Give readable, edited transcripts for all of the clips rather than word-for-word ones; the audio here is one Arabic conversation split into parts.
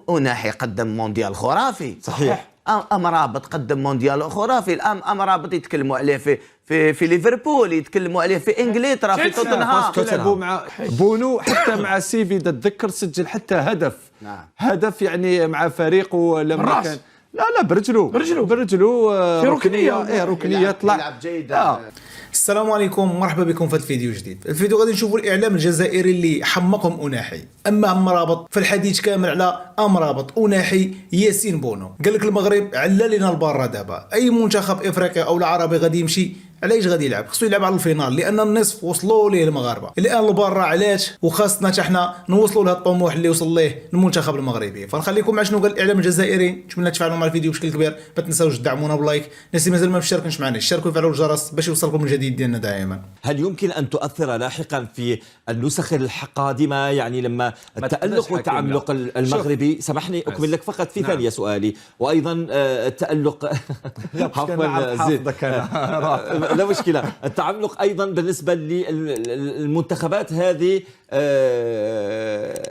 أناحي قدم مونديال خرافي صحيح. أمرابط قدم مونديال خرافي. الآن أمرابط يتكلموا عليه في ليفربول، يتكلموا عليه في انجلترا في توتنهام. لعبوا مع بونو حتى مع سيفي تتذكر سجل حتى هدف. نعم. هدف يعني مع فريقه لما كان لا برجلو في ركنيه. ركنيه طلع يلعب جيد. السلام عليكم ومرحبا بكم في الفيديو جديد. الفيديو غادي نشوفوا الاعلام الجزائري اللي حمقهم اناحي. اما امرابط فالحديث كامل على امرابط اناحي ياسين بونو. قال لك المغرب علا لنا البارة دابا، اي منتخب افريقيا او العربي غادي يمشي علاش غادي يلعب؟ خصو يلعب على الفينال لان النصف وصلوا ليه المغاربه. الان البارة علاش وخاصنا حتى حنا نوصلوا لهذا الطموح اللي وصل ليه المنتخب المغربي. فنخليكم مع شنو قال الاعلام الجزائري. نتمنى تفاعلوا مع الفيديو بشكل كبير، ما تنساوش تدعمونا بلايك. الناس اللي مازال ما مشتركش معنا اشتركوا وفعلوا الجرس باش يوصلكم الجديد ديالنا دائما. هل يمكن أن تؤثر لاحقا في النسخ القادمة؟ يعني لما التألق والتعمق المغربي، سامحني أكمل لك فقط في ثانية سؤالي، وأيضا التألق لا مشكلة، التعمق أيضا بالنسبة للمنتخبات هذه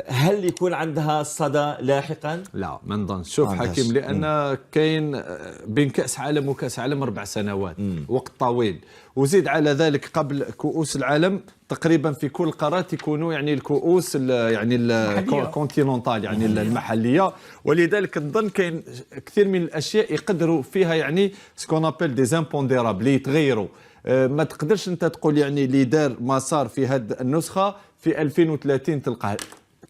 هل يكون عندها صدى لاحقا؟ لا ما نظن. شوف حكيم، لان كاين بين كاس عالم وكاس عالم 4 سنوات، وقت طويل، وزيد على ذلك قبل كؤوس العالم تقريبا في كل قارات يكونوا يعني الكؤوس يعني الكونتينونتال يعني المحليه، ولذلك نظن كاين كثير من الاشياء يقدروا فيها يعني سكون ابل دي زامبونديرابل يتغيروا. ما تقدرش انت تقول يعني اللي دار مسار في هذه النسخه في 2030 تلقاه.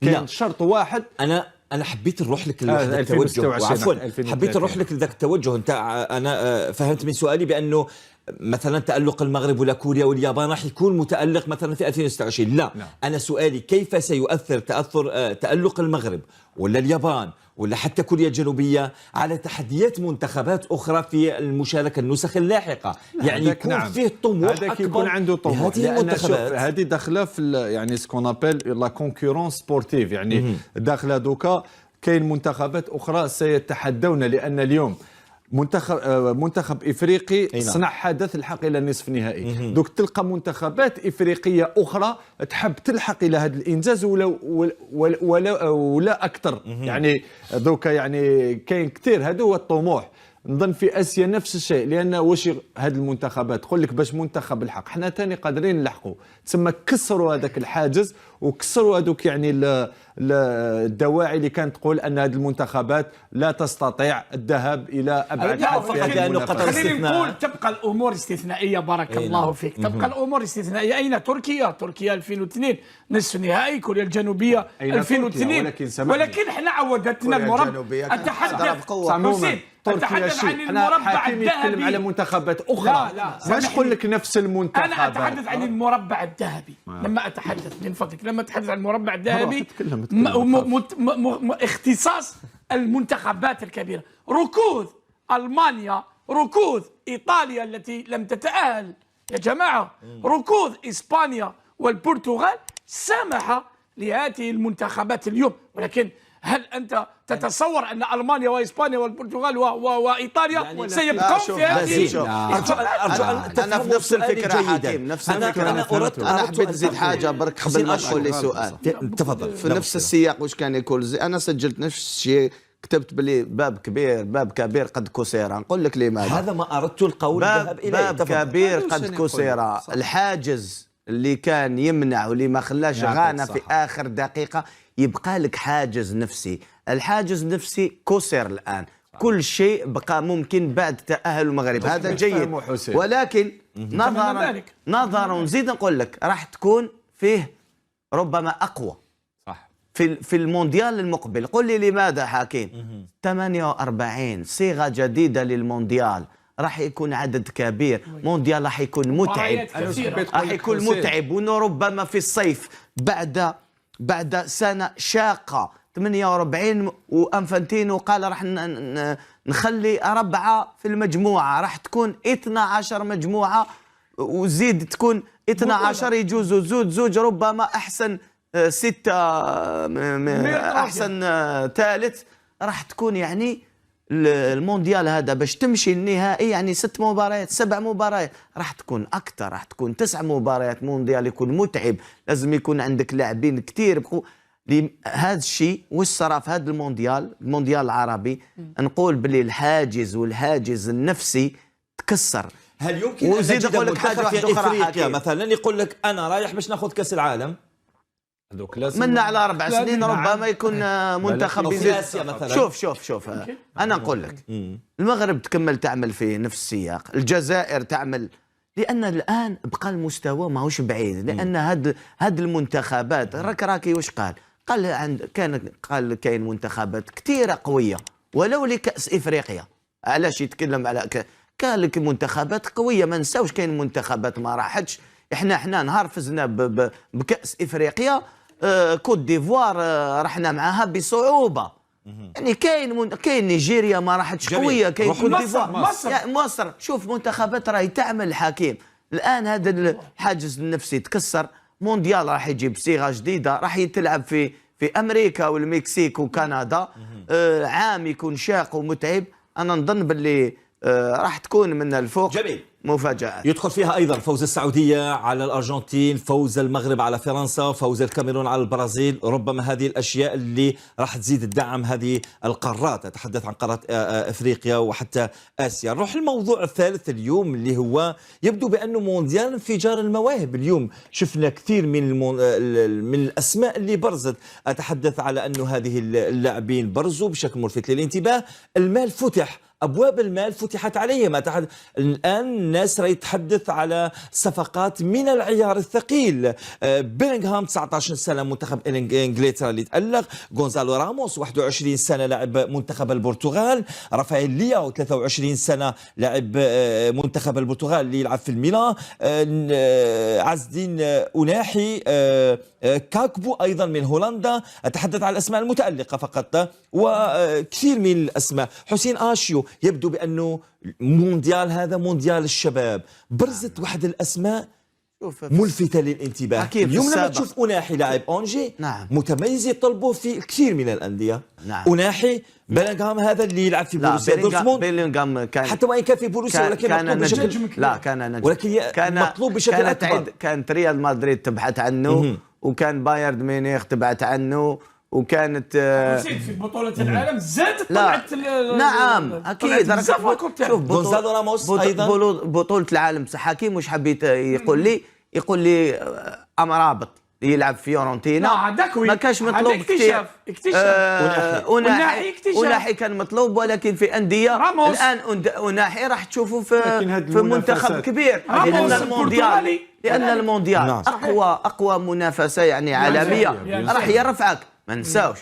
كان شرط واحد. انا حبيت نروح لك لهذا التوجه، عفوا حبيت نروح لك لذاك التوجه. انت انا فهمت من سؤالي بانه مثلا تألق المغرب ولا كوريا واليابان راح يكون متألق مثلا في 2026. لا. أنا سؤالي كيف سيؤثر تألق المغرب ولا اليابان ولا حتى كوريا الجنوبية على تحديات منتخبات أخرى في المشاركة النسخ اللاحقة؟ يعني يكون فيه طموح أكبر، يكون عنده طموح، لأن هذه داخلة في يعني سكون ابل لا كونكورونس سبورتيف، يعني داخلة دوكا كاين منتخبات أخرى سيتحدون، لأن اليوم منتخب افريقي صنع حدث الحق الى النصف النهائي. دوك تلقى منتخبات افريقيه اخرى تحب تلحق الى هذا الانجاز ولا اكثر. يعني دوكا يعني كاين كثير، هذا هو الطموح. نظن في اسيا نفس الشيء، لان واش هذه المنتخبات تقول لك باش منتخب الحق حنا ثاني قادرين نلحقوا، تسمى كسروا هذاك الحاجز وكسروا هذوك يعني الدواعي اللي كانت تقول ان هذه المنتخبات لا تستطيع الذهاب الى ابعد حد في هذه المنافسه. خليني نقول تبقى الامور استثنائيه. بارك الله فيك. تبقى الامور استثنائيه. اين تركيا 2002 نصف نهائي، كوريا الجنوبيه 2002، ولكن احنا عودتنا المربع أتحدث عن المربع الذهبي. يتكلم على منتخبات اخرى. ماش نقول لك نفس المنتخبات. انا اتحدث عن المربع الذهبي. لما اتحدث من فضلك، لما اتحدث عن المربع الذهبي اختصاص المنتخبات الكبيرة، ركوض ألمانيا، ركوض إيطاليا التي لم تتأهل يا جماعة، ركوض إسبانيا والبرتغال سمح لهذه المنتخبات اليوم. ولكن هل أنت تتصور أن ألمانيا وإسبانيا والبرتغال وإيطاليا سيبقون في هذه؟ أنا في نفس الفكرة حكيم، نفس الفكرة. أنا حبيت نزيد حاجة برك قبل ما تقول لي سؤال. تفضل. في نفس السياق واش كان يقول أنا سجلت نفس الشيء، كتبت بلي باب كبير قد كسر. نقول لك لماذا. هذا ما أردت القول. باب كبير قد كسر. الحاجز اللي كان يمنع واللي ما خلاش غانا في آخر دقيقة، يبقى لك حاجز نفسي. الحاجز النفسي كسر الآن. كل شيء بقى ممكن بعد تأهل المغرب، هذا جيد. ولكن نظرا نزيد نقول لك راح تكون فيه ربما أقوى في المونديال المقبل. قل لي لماذا حكيم؟ 48 صيغة جديدة للمونديال، راح يكون عدد كبير. مونديال راح يكون متعب، راح يكون متعب، وربما في الصيف بعد سنة شاقة 48. وأنفانتينو قال راح نخلي 4 في المجموعة، راح تكون 12 مجموعة، وزيد تكون 12 يجوزوا زوج ربما أحسن 6 أحسن ثالث. راح تكون يعني المونديال هذا باش تمشي النهائي يعني 6 مباريات 7 مباريات، راح تكون أكثر، راح تكون 9 مباريات. مونديال يكون متعب، لازم يكون عندك لاعبين كثير. هذا الشيء واش صرا في هذا المونديال العربي. نقول باللي الحاجز النفسي تكسر. هل يمكن ان نجد منتخب في افريقيا مثلا يقول لك انا رايح باش ناخذ كاس العالم منا على 4 سنين ربما يكون منتخب في اسيا مثلا؟ شوف انا نقول لك المغرب تكمل تعمل في نفس السياق، الجزائر تعمل، لان الان بقى المستوى ماهوش بعيد، لان هاد المنتخبات راكي واش قال كاين منتخبات كثيره قويه ولو لكاس افريقيا. علاش يتكلم على قال لك منتخبات قويه، ما نساوش كاين منتخبات ما راحتش. احنا نهار فزنا بكاس افريقيا كوت ديفوار رحنا معاها بصعوبه. يعني كاين نيجيريا ما راحتش قويه، كاين كوت ديفوار، مصر. شوف منتخبات راهي تعمل حكيم. الان هذا الحاجز النفسي تكسر. مونديال راح يجيب صيغه جديده، راح يتلعب في امريكا والمكسيك وكندا. عام يكون شاق ومتعب. انا نظن باللي راح تكون من الفوق. جميل. مفاجآت يدخل فيها ايضا فوز السعوديه على الارجنتين، فوز المغرب على فرنسا، فوز الكاميرون على البرازيل. ربما هذه الاشياء اللي راح تزيد الدعم هذه القارات. اتحدث عن قاره افريقيا وحتى اسيا. نروح الموضوع الثالث اليوم اللي هو يبدو بانه مونديال انفجار المواهب. اليوم شفنا كثير من الاسماء اللي برزت. اتحدث على انه هذه اللاعبين برزوا بشكل ملفت للانتباه. المال فتح، أبواب المال فتحت عليهم. الآن الناس راهي تتحدث على صفقات من العيار الثقيل. بيلينغهام 19 سنة منتخب إنجلترا اللي تألق. غونزالو راموس 21 سنة لاعب منتخب البرتغال. رافائيل لياو 23 سنة لاعب منتخب البرتغال اللي يلعب في الميلان. عز الدين أناحي كاكبو أيضا من هولندا. أتحدث عن الأسماء المتألقة فقط وكثير من الأسماء. حسين آشيو. يبدو بأنه مونديال هذا مونديال الشباب. برزت واحد الأسماء ملفتة للانتباه. اليوم لما تشوف أناحي لاعب أونجي متميز يطلبوه في كثير من الأندية. أناحي بيلينغهام هذا اللي يلعب في بروسيا دورتموند. بيلينغهام كان حتى وإن كان في بروسيا ولكن مطلوب بشكل ولكن مطلوب بشكل أكبر. كانت ريال مدريد تبحث عنه وكان بايرن ميونخ تبحث عنه وكانت في بطولة العالم زادت طلعت. نعم اكيد. شوف غونزالو راموس ايضا بطولة العالم صح. حكيم واش حبيت يقول لي امرابط يلعب في فيورنتينا ما كانش مطلوب كثير. أناحي كان مطلوب ولكن في أندية. الآن أناحي راح تشوفه في منتخب كبير لأن المونديال أقوى منافسة يعني عالمية راح يرفعك. ما نساوش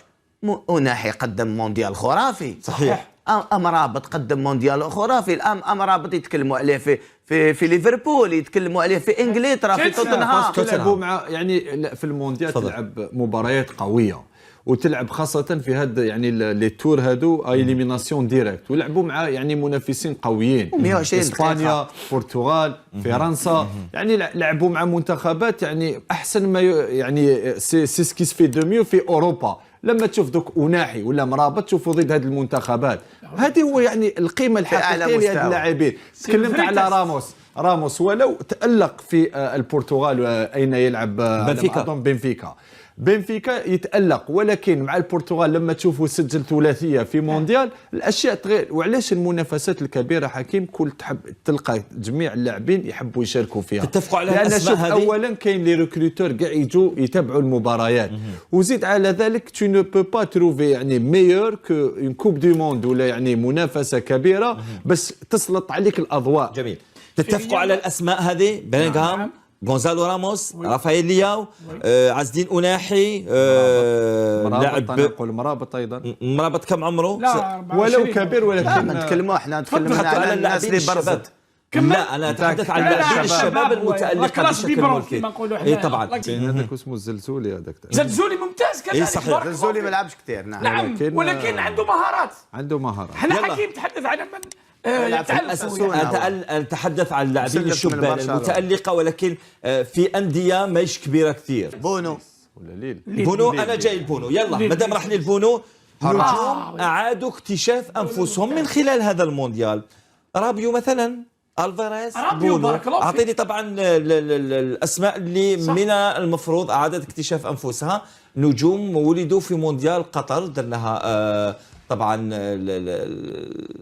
أناحي قدم مونديال خرافي. صحيح. أمرابط قدم مونديال خرافي. الآن أمرابط يتكلموا عليه في ليفربول، يتكلموا عليه في انجلترا في توتنهام. تلعبوا مع يعني في المونديال تلعب مباريات قويه وتلعب خاصه في هذا يعني لي تور هادو اليميناسيون ديريكت ولعبوا مع يعني منافسين قويين. اسبانيا، البرتغال، فرنسا. يعني لعبوا مع منتخبات يعني احسن ما يعني سي سكيس في دو ميو في اوروبا. لما تشوف دوك أناحي ولا مرابط تشوفوا ضد هذه المنتخبات. هذه هو يعني القيمه الحقيقيه لهذه اللاعبين. تكلمت على راموس ولو تألق في البرتغال أين يلعب بنفيكا يتألق، ولكن مع البرتغال لما تشوفوا سجل ثلاثيه في مونديال الاشياء تغير. وعلاش المنافسات الكبيره حكيم كل تحب تلقى جميع اللاعبين يحبوا يشاركوا فيها. تتفقوا على الاسماء هذه؟ اولا كاين لي ريكروتور كاع يجوا يتابعوا المباريات. وزيد على ذلك tu ne peux pas trouver يعني meilleur que une coupe du monde ولا يعني منافسه كبيره بس تسلط عليك الاضواء. جميل. تتفقوا على الاسماء هذه؟ بيلينغهام، غونزالو راموس، رافائيل لياو، عز الدين أناحي، لاعب نقول مرابط ايضا. مرابط كم عمره؟ ولو كبير ولكن نتكلموا على الناس اللي برزت. لا انا اتحدث عن لاعبين الشباب المتألقة بشكل ملفت. اي طبعا. هذاك اسمه الزلزولي. هذاك زلزولي ممتاز كان. صحيح. زلزولي ما لعبش كثير. نعم ولكن عنده مهارات. احنا حكيم تحدث على من نتحدث عن اللاعبين الشبان المتألقة ولكن في أندية ماهيش كبيرة كثير. بونو أنا جاي البونو. يلا مادام راح للبونو. نجوم أعادوا اكتشاف أنفسهم من خلال هذا المونديال. رابيو مثلا الفاريز، رابيو، بونو. بارك الله فيك. اعطيني طبعا الاسماء اللي صح. من المفروض اعاده اكتشاف انفسها، نجوم ولدوا في مونديال قطر درناها طبعا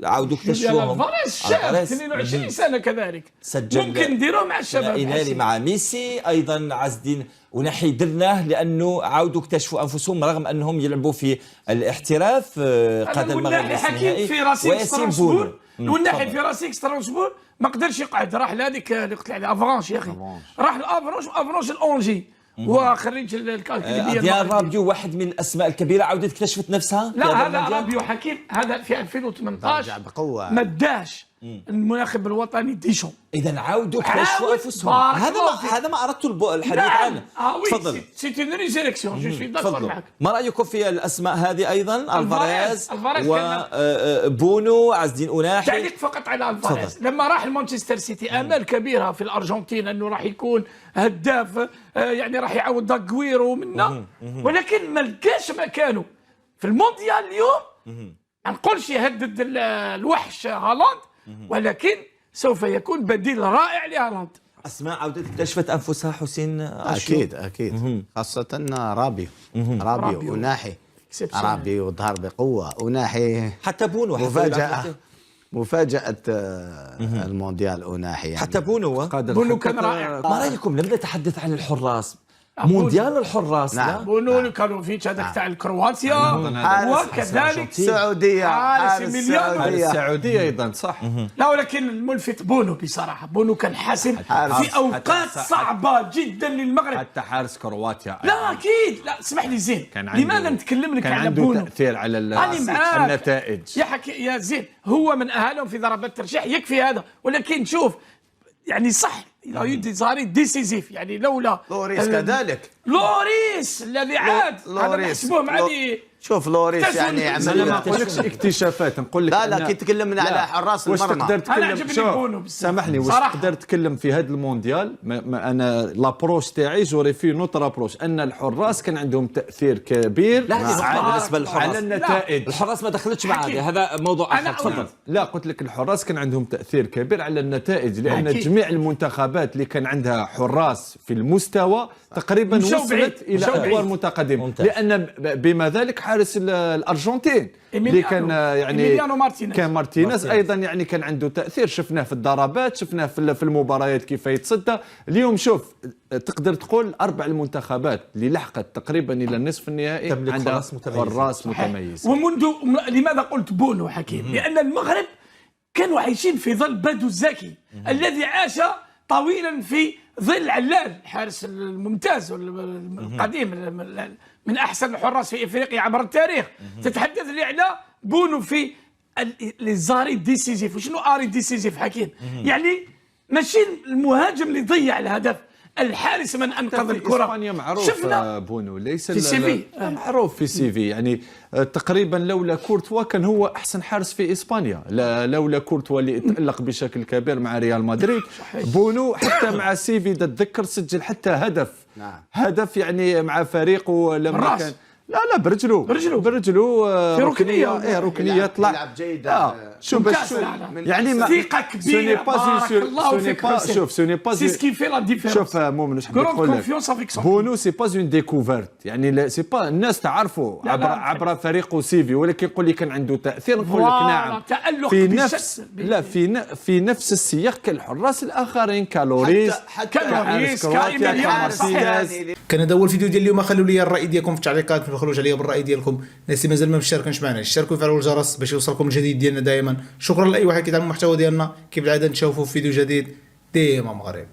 عاودوا اكتشفوهم. الفاريز شاب 22 سنه كذلك، سجل ممكن نديروا مع الشباب إنالي مع ميسي ايضا. عز الدين ونحي درناه لانه عاودوا اكتشفوا انفسهم رغم انهم يلعبوا في الاحتراف. قاد المغرب حكيم في راسيك ستراسبور، والناحي في راسيك ستراسبور ما قدرش يقعد، راح لهذيك اللي قلت عليها افرانش يا اخي، راح لافرانش الاونجي، هو خريج الكالكولية. ديال رابيو واحد من الاسماء الكبيره عاودت اكتشفت نفسها. لا هذا رابيو حكيم، هذا في 2018 بقوه، ما داش المناخب الوطني ديشون. اذا عاودوا اكتشفوا انفسهم. هذا ما اردت الحديث عنه. تفضل. سي اون ريزيريكسيون، جو سوي داكور معك. ما رايكم في الاسماء هذه ايضا؟ الفاريز وبونو، عز الدين أناحي. تعليق فقط على الفاريز، لما راح لمانشستر سيتي امال كبيره في الارجنتين انه راح يكون هداف، يعني راح يعوض داغويرو منا، ولكن ما لقاش مكانه في المونديال اليوم. ما نقولش يهدد الوحش هالاند، ولكن سوف يكون بديل رائع لهالاند. اسماء عودت اكتشفت انفسها حسين. اكيد خاصه رابيو وناحي. رابيو ظهر بقوه، وناحي حتى بونو مفاجأة المونديال أوناحي يعني. حتى بونو كان رائع. ما رأيكم لم نتحدث عن الحراس؟ مونديال الحراس. نعم. بونو كانوفيتش هذاك تاع الكرواتيا، وكذلك السعودية، السعودية أيضا صح. لا ولكن الملفت بونو بصراحة، بونو كان حاسم في أوقات صعبة جدا للمغرب. حتى حارس كرواتيا لا أكيد، لا اسمح لي زين، لماذا نتكلم لك على بونو؟ كان عنده تأثير على النتائج يا زين، هو من أهلهم في ضربات الترجيح، يكفي هذا. ولكن شوف يعني صح صار ديسيزيف، يعني لولا لوريس كذلك، لوريس الذي عاد هذا نحسبوه معدي. شوف لوريس يعني عمل ما نقولكش اكتشافات، نقول لك لا كي تكلمنا على حراس المرمى انا عجبني بونو سامحني. واش تقدر تتكلم في هذا المونديال؟ انا لابروش تاعي جوري في نوتر ابروش ان الحراس كان عندهم تاثير كبير بالنسبه للحراس على النتائج. الحراس ما دخلتش معاه، هذا موضوع اخر. تفضل. لا قلت لك الحراس كان عندهم تاثير كبير على النتائج، لان جميع المنتخبات اللي كان عندها حراس في المستوى تقريبا وصلت الى ادوار متقدمه، لان بما ذلك حارس الارجنتين اللي كان يعني كان مارتينيز ايضا يعني كان عنده تاثير، شفناه في الضربات، شفناه في المباريات كيف يتصدى. اليوم شوف تقدر تقول 4 المنتخبات اللي لحقت تقريبا الى النصف النهائي عندها حراس متميز. ومنذ لماذا قلت بونو حكيم؟ لان المغرب كانوا عايشين في ظل بدو الزكي الذي عاش طويلا في ظل علال، الحارس الممتاز القديم من احسن الحراس في افريقيا عبر التاريخ. تتحدث لي على بونو في الزاري ديسيزيف. وشنو اري ديسيزيف حكيم؟ يعني ماشي المهاجم اللي ضيع الهدف، الحارس من انقذ الكره. اسبانيا معروف شفنا بونو ليس في سيفي، معروف في سيفي يعني تقريبا لولا كورتوا كان هو احسن حارس في اسبانيا. لولا كورتوا اللي تالق بشكل كبير مع ريال مدريد. بونو حتى مع سيفي تتذكر سجل حتى هدف يعني مع فريقه لما كان لا برجلو في ركنيه ركنيه طلع يلعب جيد. شوف يعني ثقه كبيره. بارك الله فيك. شوف سوني با سي سكي في لا ديفيرونس. شوف مؤمن واش نقول لك، بونو سي با اون ديكوفرت، يعني سي با الناس تعرفوا عبر فريقه سيفي، ولكن يقول لي كان عنده تاثير. نقول لك نعم في نفس السياق كالحراس الاخرين كالوريس كمارتينيز. كان هذا هو الفيديو ديال اليوم. خلوا لي الراي ديالكم في التعليقات، ما تبخلوش عليا بالراي ديالكم. الناس اللي مازال ما مشتركينش معنا اشتركوا وفعلوا الجرس باش يوصلكم الجديد ديالنا دائما. شكرا لاي واحد كيدعم المحتوى ديالنا، كيف العاده نشوفوا في فيديو جديد ديما مغرب.